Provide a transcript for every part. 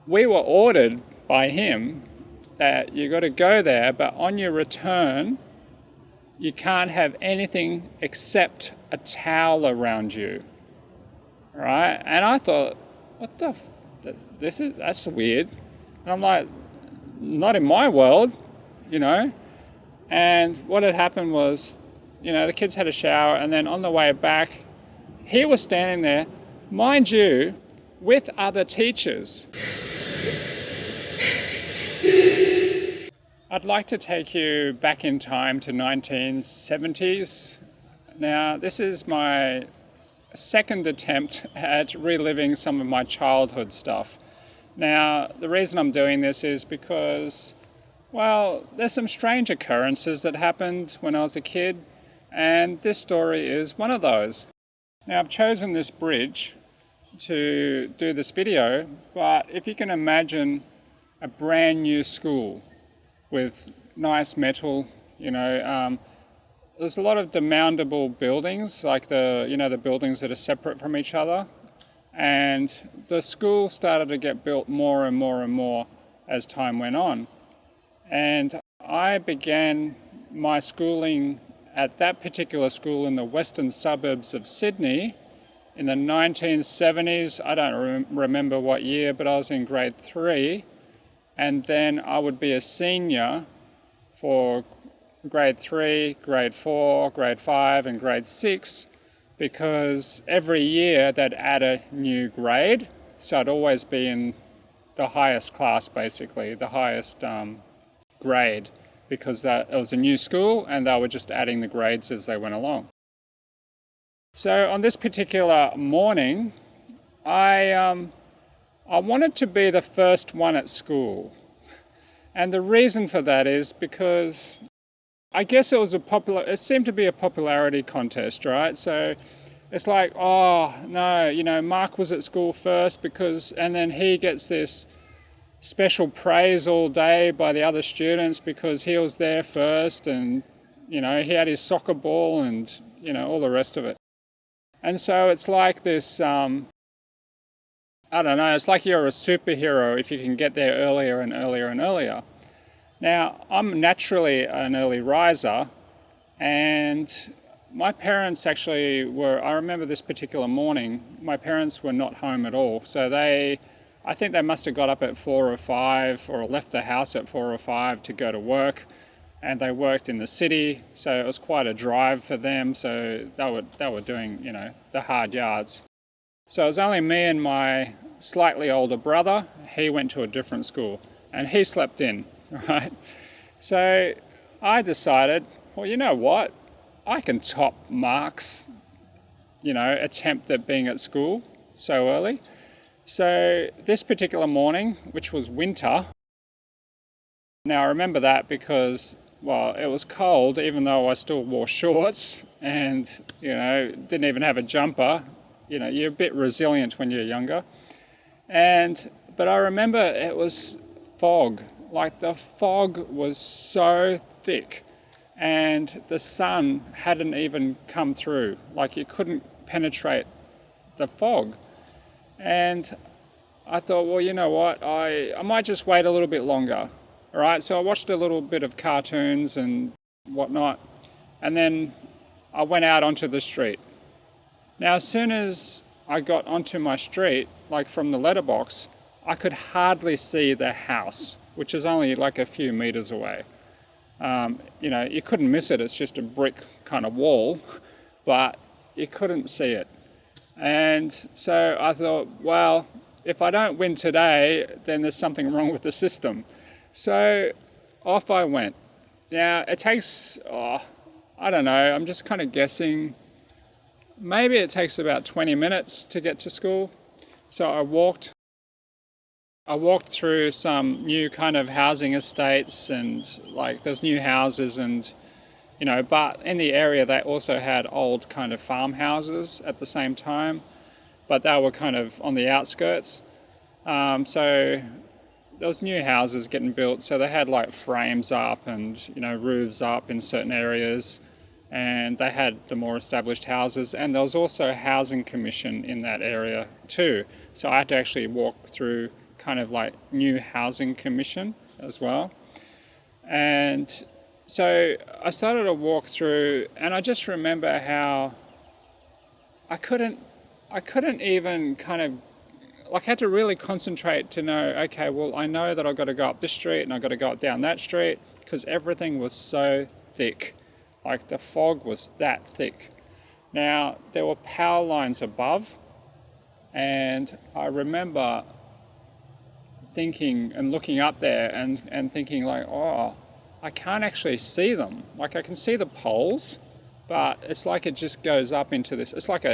we were ordered by him that you got to go there, but on your return, you can't have anything except a towel around you, right? And I thought, what the, that's weird. And I'm like, not in my world, you know? And what had happened was, you know, the kids had a shower, and then on the way back, he was standing there, mind you, with other teachers. I'd like to take you back in time to 1970s. Now, this is my second attempt at reliving some of my childhood stuff. Now, the reason I'm doing this is because, well, there's some strange occurrences that happened when I was a kid, and this story is one of those. Now, I've chosen this bridge to do this video, but if you can imagine a brand new school with nice metal, you know, there's a lot of demountable buildings, like the buildings that are separate from each other. And the school started to get built more and more and more as time went on. And I began my schooling at that particular school in the western suburbs of Sydney in the 1970s. I don't remember what year, but I was in grade 3. And then I would be a senior for grade 3, grade 4, grade 5, and grade 6, because every year they'd add a new grade. So I'd always be in the highest class, basically, the highest grade, because it was a new school and they were just adding the grades as they went along. So on this particular morning, I wanted to be the first one at school. And the reason for that is because I guess it seemed to be a popularity contest, right? So it's like, oh no, you know, Mark was at school first and then he gets this special praise all day by the other students because he was there first, and, you know, he had his soccer ball and, you know, all the rest of it. And so it's like this, I don't know, it's like you're a superhero if you can get there earlier and earlier and earlier. Now, I'm naturally an early riser, and my parents actually I remember this particular morning, my parents were not home at all. So I think they must have got up at 4 or 5 or left the house at 4 or 5 to go to work, and they worked in the city. So it was quite a drive for them. So they were doing, you know, the hard yards. So it was only me and my slightly older brother. He went to a different school and he slept in, right? So I decided, well, you know what? I can top Mark's, you know, attempt at being at school so early. So this particular morning, which was winter, now I remember that because, well, it was cold, even though I still wore shorts and, you know, didn't even have a jumper. You know, you're a bit resilient when you're younger. But I remember it was fog. Like, the fog was so thick and the sun hadn't even come through. Like, you couldn't penetrate the fog. And I thought, well, you know what, I might just wait a little bit longer. All right, so I watched a little bit of cartoons and whatnot, and then I went out onto the street. Now, as soon as I got onto my street, like from the letterbox, I could hardly see the house, which is only like a few meters away. You know, you couldn't miss it, it's just a brick kind of wall, but you couldn't see it. And so I thought, well, if I don't win today, then there's something wrong with the system. So off I went. Now, it takes, I don't know, I'm just kind of guessing, maybe it takes about 20 minutes to get to school. So I walked through some new kind of housing estates, and like there's new houses, and, you know, but in the area they also had old kind of farmhouses at the same time, but they were kind of on the outskirts. So there was new houses getting built, so they had like frames up and, you know, roofs up in certain areas, and they had the more established houses, and there was also a housing commission in that area too. So I had to actually walk through kind of like new housing commission as well. And so I started to walk through, and I just remember how I couldn't even kind of, like, I had to really concentrate to know, okay, well, I know that I've got to go up this street and I've got to go up down that street, because everything was so thick. Like, the fog was that thick. Now, there were power lines above, and I remember thinking and looking up there and thinking like, oh, I can't actually see them. Like, I can see the poles, but it's like it just goes up into this. It's like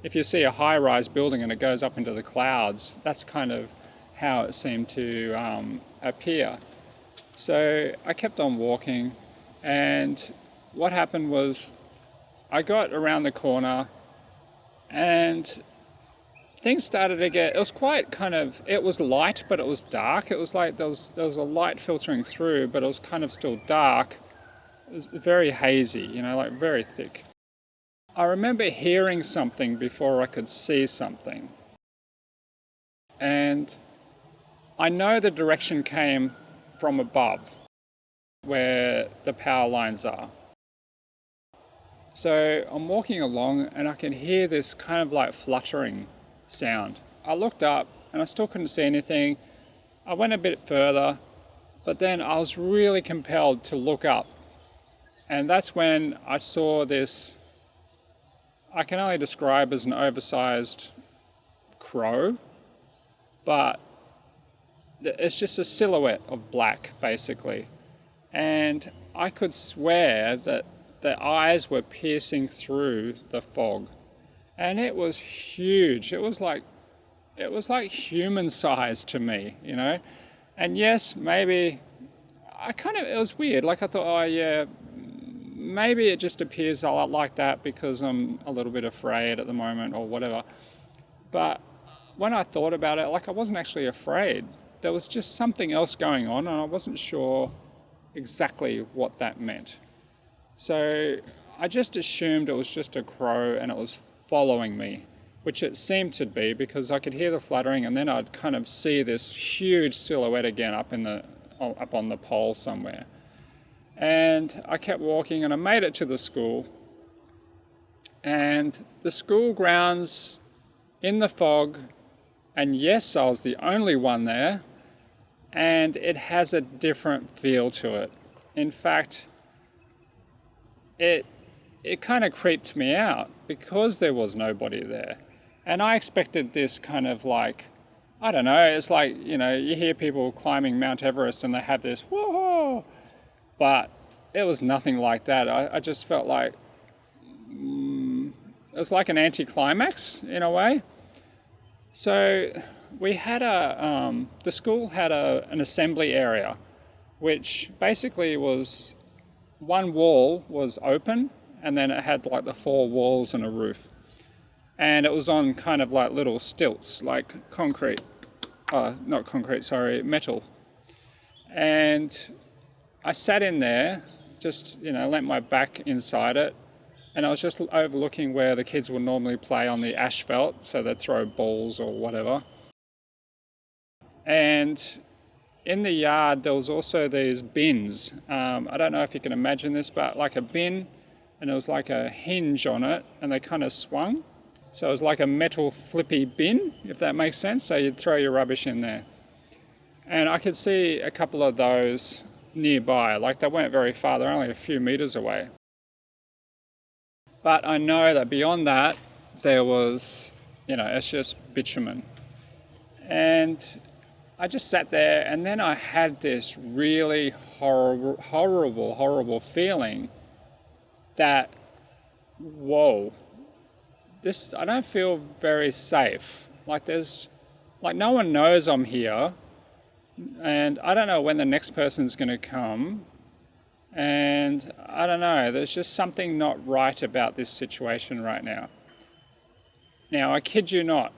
if you see a high-rise building and it goes up into the clouds, that's kind of how it seemed to appear. So I kept on walking, and what happened was I got around the corner and things started to get, it was quite kind of, it was light, but it was dark. It was like there was a light filtering through, but it was kind of still dark. It was very hazy, like very thick. I remember hearing something before I could see something. And I know the direction came from above, where the power lines are. So I'm walking along and I can hear this kind of like fluttering sound. I looked up and I still couldn't see anything. I went a bit further, but then I was really compelled to look up. And that's when I saw this, I can only describe as an oversized crow, but it's just a silhouette of black, basically. And I could swear that the eyes were piercing through the fog. And it was huge. It was like human size to me, And yes, maybe it was weird. Like, I thought, oh yeah, maybe it just appears a lot like that because I'm a little bit afraid at the moment or whatever. But when I thought about it, like, I wasn't actually afraid. There was just something else going on, and I wasn't sure exactly what that meant. So I just assumed it was just a crow and it was following me, which it seemed to be, because I could hear the fluttering, and then I'd kind of see this huge silhouette again up on the pole somewhere. And I kept walking, and I made it to the school. And the school grounds in the fog, and yes, I was the only one there, and it has a different feel to it. In fact, it kind of creeped me out because there was nobody there. And I expected this kind of like, I don't know, it's like, you hear people climbing Mount Everest and they have this, whoa, but it was nothing like that. I just felt like, it was like an anticlimax in a way. So we had the school had an assembly area, which basically was, one wall was open, and then it had like the 4 walls and a roof. And it was on kind of like little stilts, like metal. And I sat in there, just, leant my back inside it, and I was just overlooking where the kids would normally play on the asphalt, so they'd throw balls or whatever. And in the yard, there was also these bins. I don't know if you can imagine this, but like a bin, and there was like a hinge on it, and they kind of swung. So it was like a metal flippy bin, if that makes sense. So you'd throw your rubbish in there. And I could see a couple of those nearby. Like, they weren't very far, they're only a few meters away. But I know that beyond that, there was, it's just bitumen. And I just sat there, and then I had this really horrible feeling that, whoa, I don't feel very safe. Like, no one knows I'm here, and I don't know when the next person's going to come, and I don't know, there's just something not right about this situation right now. Now, I kid you not,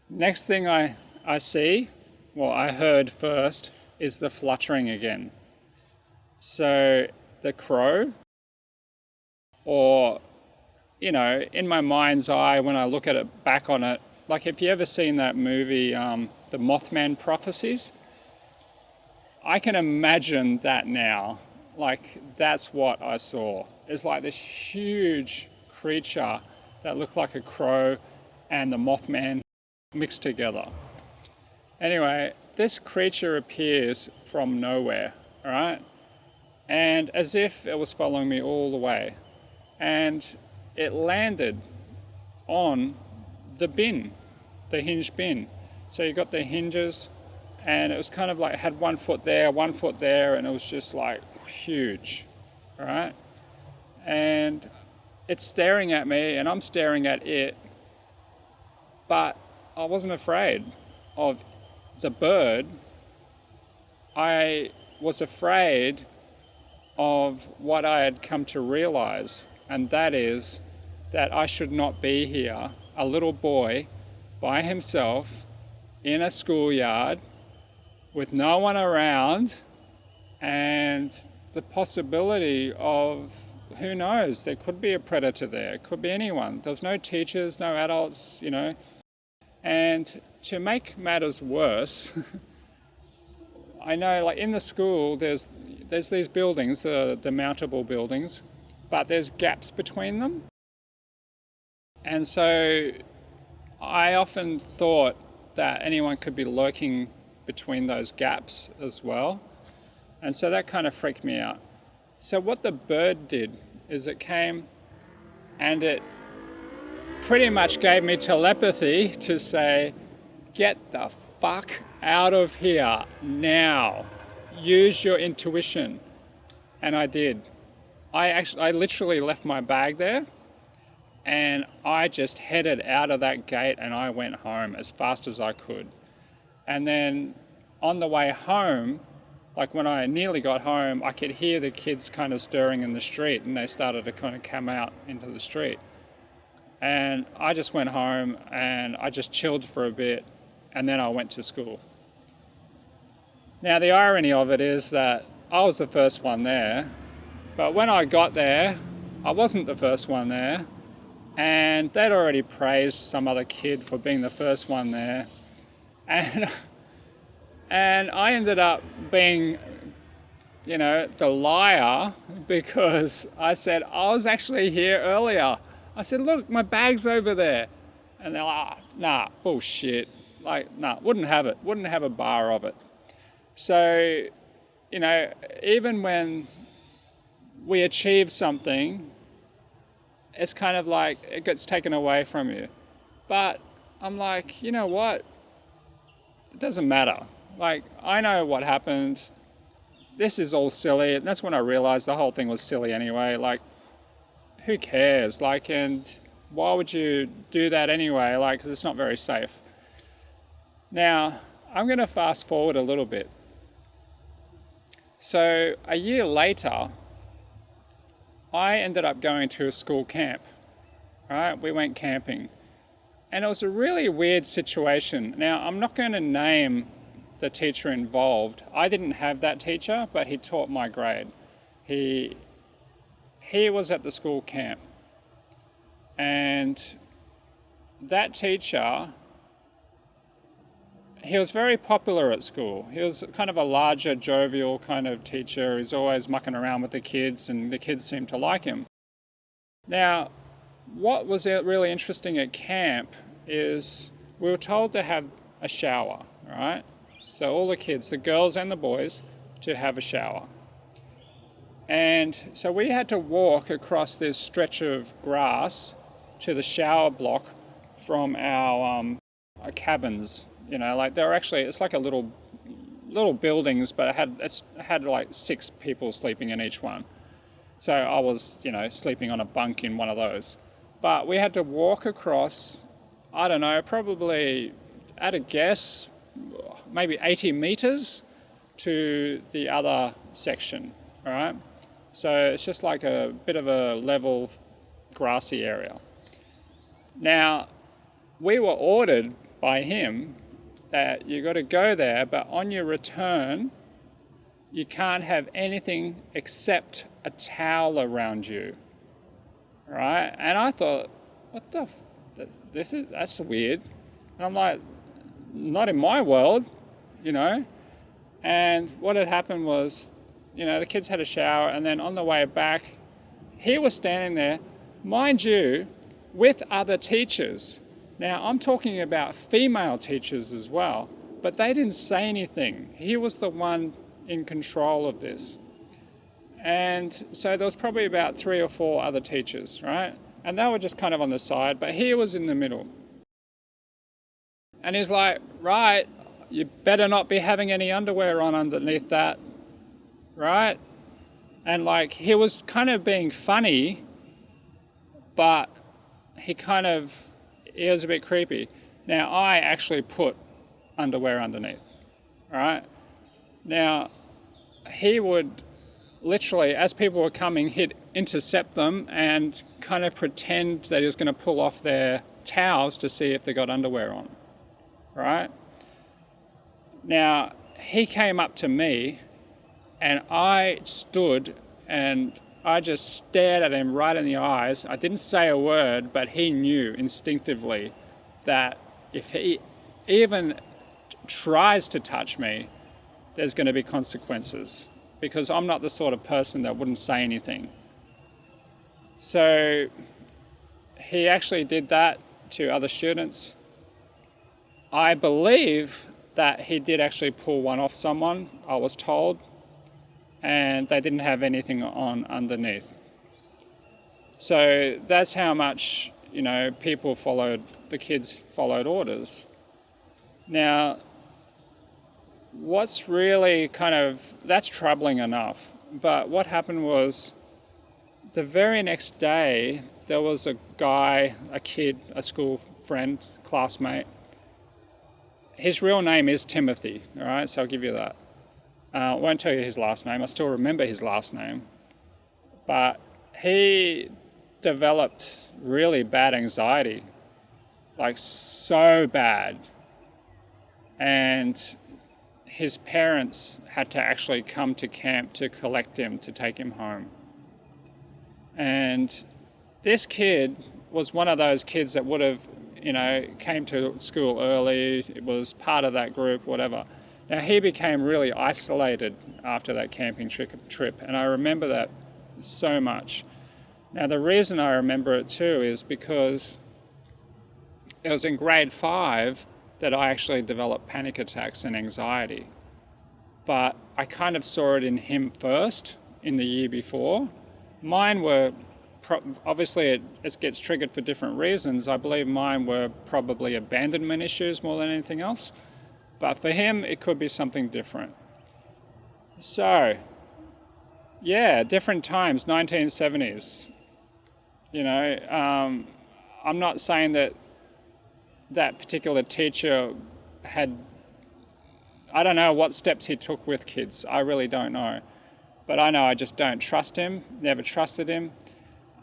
next thing I see, I heard first, is the fluttering again. So the crow, or, in my mind's eye, when I look at it back on it, like, if you ever seen that movie, the Mothman prophecies. I can imagine that now. Like, that's what I saw. It's like this huge creature that looked like a crow and the Mothman mixed together. Anyway, this creature appears from nowhere, all right? And as if it was following me all the way. And it landed on the bin, the hinge bin. So you got the hinges, and it was kind of like, had 1 foot there, 1 foot there, and it was just like huge, all right? And it's staring at me, and I'm staring at it, but I wasn't afraid of the bird. I was afraid of what I had come to realize, and that is that I should not be here, a little boy by himself in a schoolyard with no one around, and the possibility of, who knows, there could be a predator there, it could be anyone. There's no teachers, no adults, you know. And to make matters worse, I know, like in the school, there's these buildings, the mountable buildings, but there's gaps between them. And so I often thought that anyone could be lurking between those gaps as well. And so that kind of freaked me out. So what the bird did is it came and it pretty much gave me telepathy to say, get the fuck out of here now. Use your intuition. And I did. I literally left my bag there, and I just headed out of that gate and I went home as fast as I could. And then on the way home, like when I nearly got home, I could hear the kids kind of stirring in the street, and they started to kind of come out into the street. And I just went home and I just chilled for a bit, and then I went to school. Now the irony of it is that I was the first one there, but when I got there, I wasn't the first one there, and they'd already praised some other kid for being the first one there. And I ended up being, you know, the liar, because I said, I was actually here earlier. I said, look, my bag's over there. And they're like, nah, bullshit. Like, nah, wouldn't have it. Wouldn't have a bar of it. So, you know, even when we achieve something, it's kind of like it gets taken away from you. But I'm like, you know what? It doesn't matter. Like, I know what happened. This is all silly. And that's when I realized the whole thing was silly anyway. Like, who cares? Like, and why would you do that anyway? Like, because it's not very safe. Now, I'm going to fast forward a little bit. So a year later, I ended up going to a school camp, right? We went camping, and it was a really weird situation. Now, I'm not going to name the teacher involved. I didn't have that teacher, but he taught my grade. He was at the school camp, and that teacher, he was very popular at school. He was kind of a larger, jovial kind of teacher. He's always mucking around with the kids, and the kids seemed to like him. Now, what was really interesting at camp is we were told to have a shower, right? So all the kids, the girls and the boys, to have a shower. And so we had to walk across this stretch of grass to the shower block from our cabins. You know, like they were actually, it's like a little buildings, but it had like 6 people sleeping in each one. So I was, you know, sleeping on a bunk in one of those. But we had to walk across, I don't know, probably at a guess, maybe 80 meters to the other section, all right? So it's just like a bit of a level grassy area. Now, we were ordered by him that you got to go there, but on your return, you can't have anything except a towel around you, right? And I thought, what the, that's weird. And I'm like, not in my world, And what had happened was, the kids had a shower, and then on the way back, he was standing there, mind you, with other teachers. Now, I'm talking about female teachers as well, but they didn't say anything. He was the one in control of this. And so there was probably about 3 or 4 other teachers, right? And they were just kind of on the side, but he was in the middle. And he's like, right, you better not be having any underwear on underneath that, right? And like, he was kind of being funny, but he was a bit creepy. Now, I actually put underwear underneath, right? Now, he would literally, as people were coming, he'd intercept them and kind of pretend that he was going to pull off their towels to see if they got underwear on, right? Now, he came up to me and I stood and I just stared at him right in the eyes. I didn't say a word, but he knew instinctively that if he even tries to touch me, there's going to be consequences, because I'm not the sort of person that wouldn't say anything. So he actually did that to other students. I believe that he did actually pull one off someone, I was told, and they didn't have anything on underneath. So that's how much, the kids followed orders. Now, what's really that's troubling enough. But what happened was, the very next day, there was a guy, a kid, a school friend, classmate. His real name is Timothy, all right? So I'll give you that. I won't tell you his last name. I still remember his last name. But he developed really bad anxiety, like so bad. And his parents had to actually come to camp to collect him, to take him home. And this kid was one of those kids that would have, came to school early, it was part of that group, whatever. Now, he became really isolated after that camping trip, and I remember that so much. Now, the reason I remember it too is because it was in grade 5 that I actually developed panic attacks and anxiety. But I kind of saw it in him first, in the year before. Mine were, obviously it gets triggered for different reasons. I believe mine were probably abandonment issues more than anything else. But for him, it could be something different. So, yeah, different times, 1970s. I'm not saying that particular teacher I don't know what steps he took with kids. I really don't know. But I know I just don't trust him, never trusted him.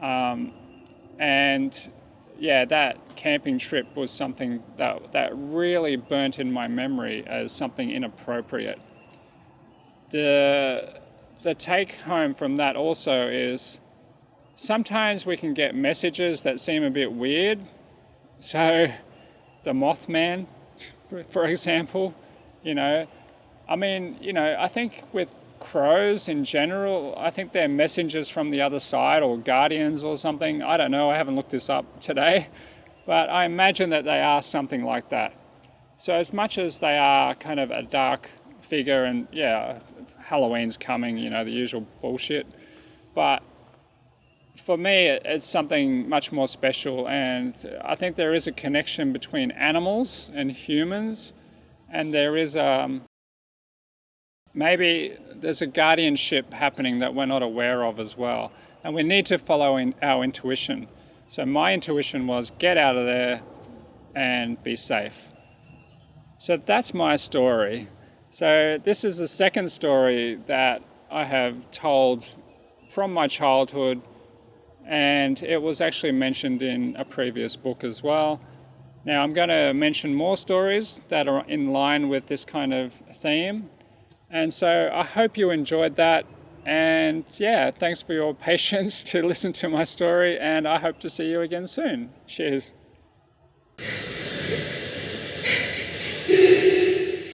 And yeah, that camping trip was something that really burnt in my memory as something inappropriate. The take home from that also is sometimes we can get messages that seem a bit weird. So the Mothman, for example, I think with crows in general, I think they're messengers from the other side or guardians or something. I don't know, I haven't looked this up today, but I imagine that they are something like that. So as much as they are kind of a dark figure, and yeah, Halloween's coming, the usual bullshit, but for me it's something much more special, and I think there is a connection between animals and humans, and there is maybe there's a guardianship happening that we're not aware of as well. And we need to follow our intuition. So my intuition was get out of there and be safe. So that's my story. So this is the second story that I have told from my childhood, and it was actually mentioned in a previous book as well. Now I'm going to mention more stories that are in line with this kind of theme. And so I hope you enjoyed that. And yeah, thanks for your patience to listen to my story. And I hope to see you again soon. Cheers.